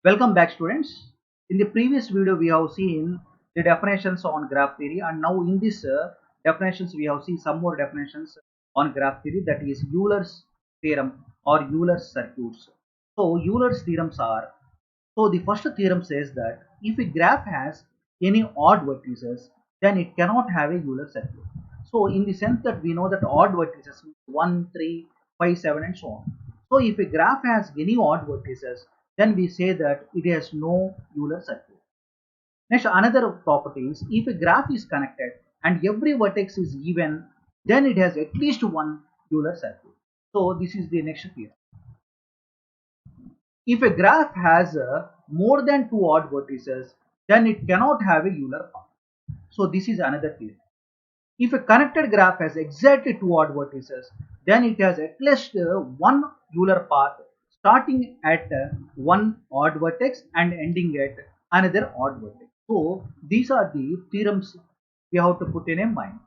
Welcome back, students. In the previous video we have seen the definitions on graph theory, and now in this definitions we have seen some more definitions on graph theory, that is Euler's theorem or Euler's circuits. So Euler's theorems are, so the first theorem says that if a graph has any odd vertices, then it cannot have a Euler circuit. So in the sense that we know that odd vertices means 1, 3, 5, 7 and so on. So if a graph has any odd vertices, then we say that it has no Euler circuit. Next, another property is if a graph is connected and every vertex is even, then it has at least one Euler circuit. So this is the next theorem. If a graph has more than two odd vertices, then it cannot have a Euler path. So this is another theorem. If a connected graph has exactly two odd vertices, then it has at least one Euler path starting at one odd vertex and ending at another odd vertex. So these are the theorems we have to put in a mind.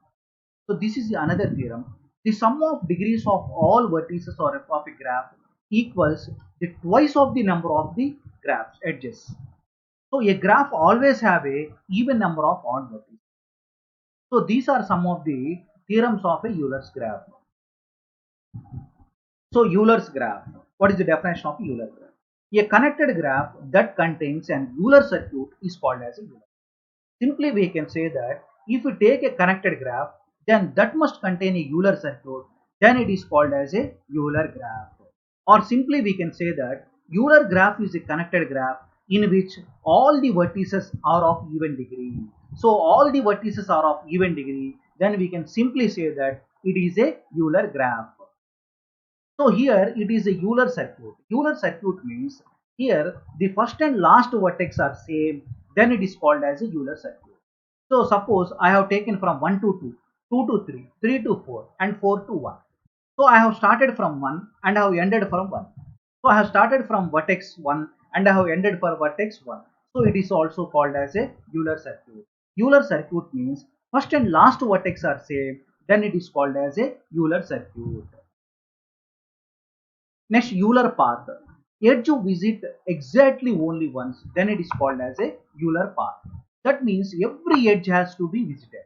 So this is another theorem. The sum of degrees of all vertices of a graph equals the twice of the number of the graph's edges. So a graph always have a even number of odd vertices. So these are some of the theorems of a Euler's graph. So Euler's graph. What is the definition of Euler graph? A connected graph that contains an Euler circuit is called as a Euler. Simply we can say that if you take a connected graph, then that must contain a Euler circuit, then it is called as a Euler graph. Or simply we can say that Euler graph is a connected graph in which all the vertices are of even degree. So all the vertices are of even degree, then we can simply say that it is a Euler graph. So here it is a Euler circuit. Euler circuit means here the first and last vertex are same, then it is called as a Euler circuit. So suppose I have taken from 1 to 2, 2 to 3, 3 to 4 and 4 to 1. So I have started from 1 and I have ended from 1. So I have started from vertex 1 and I have ended for vertex 1. So it is also called as a Euler circuit. Euler circuit means first and last vertex are same, then it is called as a Euler circuit. Next, Euler path. Edge you visit exactly only once, then it is called as a Euler path. That means every edge has to be visited,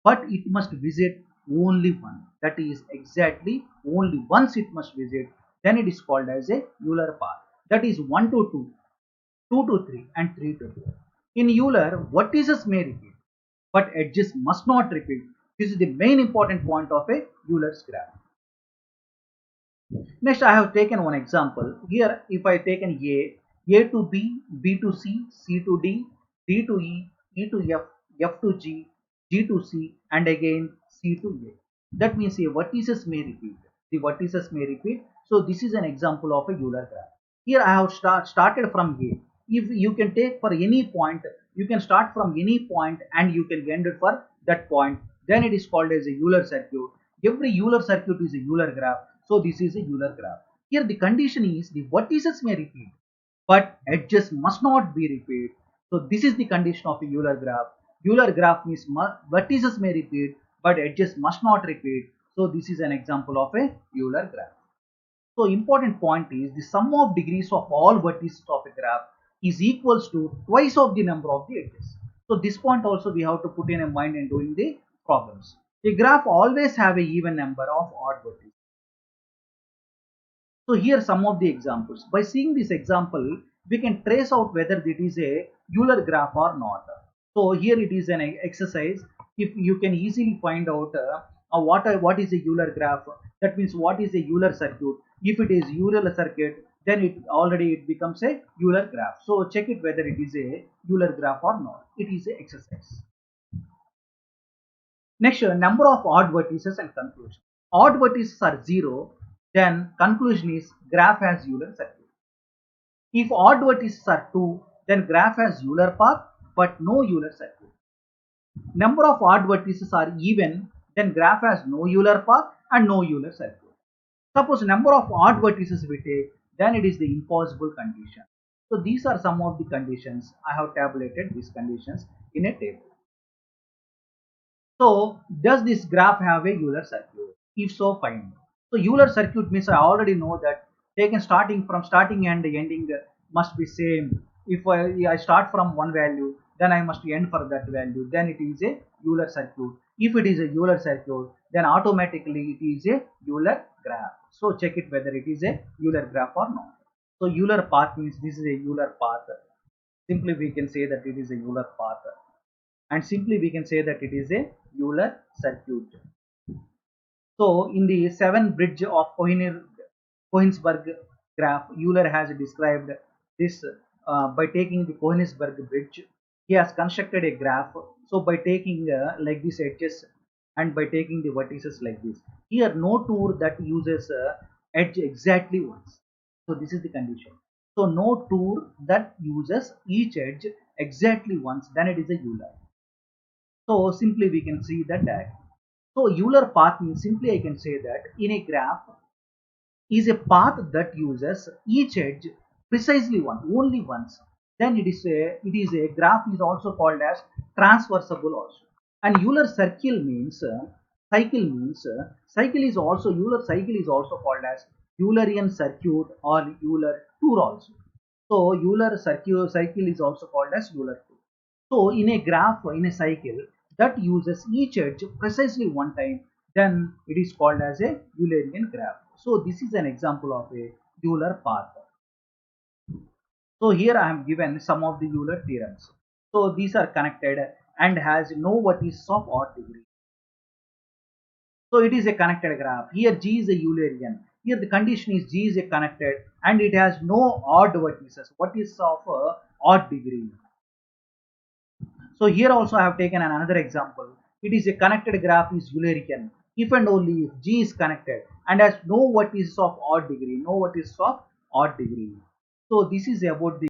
but it must visit only one. That is exactly only once it must visit, then it is called as a Euler path. That is 1 to 2, 2 to 3 and 3 to 4. In Euler, vertices may repeat, but edges must not repeat. This is the main important point of a Euler's graph. Next, I have taken one example. Here, if I take an A to B, B to C, C to D, D to E, E to F, F to G, G to C, and again C to A. That means a vertices may repeat. The vertices may repeat. So this is an example of a Euler graph. Here I have started from A. If you can take for any point, you can start from any point and you can end it for that point. Then it is called as a Euler circuit. Every Euler circuit is a Euler graph. So this is a Euler graph. Here the condition is the vertices may repeat, but edges must not be repeat. So this is the condition of a Euler graph. Euler graph means vertices may repeat, but edges must not repeat. So this is an example of a Euler graph. So important point is the sum of degrees of all vertices of a graph is equals to twice of the number of the edges. So this point also we have to put in a mind in doing the problems. A graph always have a even number of odd vertices. So here some of the examples. By seeing this example, we can trace out whether it is a Euler graph or not. So here it is an exercise. If you can easily find out what is a Euler graph, that means what is a Euler circuit. If it is Euler circuit, then it becomes a Euler graph. So check it whether it is a Euler graph or not. It is a exercise. Next, number of odd vertices and conclusion. Odd vertices are 0, then conclusion is graph has Euler circuit. If odd vertices are 2, then graph has Euler path but no Euler circuit. Number of odd vertices are even, then graph has no Euler path and no Euler circuit. Suppose number of odd vertices we take, then it is the impossible condition. So these are some of the conditions. I have tabulated these conditions in a table. So does this graph have a Euler circuit? If so, find. So Euler circuit means I already know that taken starting from starting and ending must be same. If I start from one value, then I must end for that value, then it is a Euler circuit. If it is a Euler circuit, then automatically it is a Euler graph. So check it whether it is a Euler graph or not. So Euler path means this is a Euler path. Simply we can say that it is a Euler path, and simply we can say that it is a Euler circuit. So in the 7 bridge of Königsberg graph, Euler has described this by taking the Königsberg bridge. He has constructed a graph. So by taking like these edges and by taking the vertices like this. Here no tour that uses edge exactly once. So this is the condition. So no tour that uses each edge exactly once, then it is a Euler. So simply we can see that diagram. So Euler path means simply I can say that in a graph is a path that uses each edge precisely only once. Then it is a graph is also called as transversable also. And Euler cycle is also Euler cycle is also called as Eulerian circuit or Euler tour also. So Euler cycle is also called as Euler tour. So in a graph, in a cycle that uses each edge precisely one time, then it is called as a Eulerian graph. So this is an example of a Euler path. So here I have given some of the Euler theorems. So these are connected and has no vertices of odd degree. So it is a connected graph. Here G is a Eulerian. Here the condition is G is a connected and it has no odd vertices. Vertices of odd degree. So here also I have taken another example. It is a connected graph is Eulerian if and only if G is connected and has no vertices of odd degree. No vertices of odd degree. So this is about the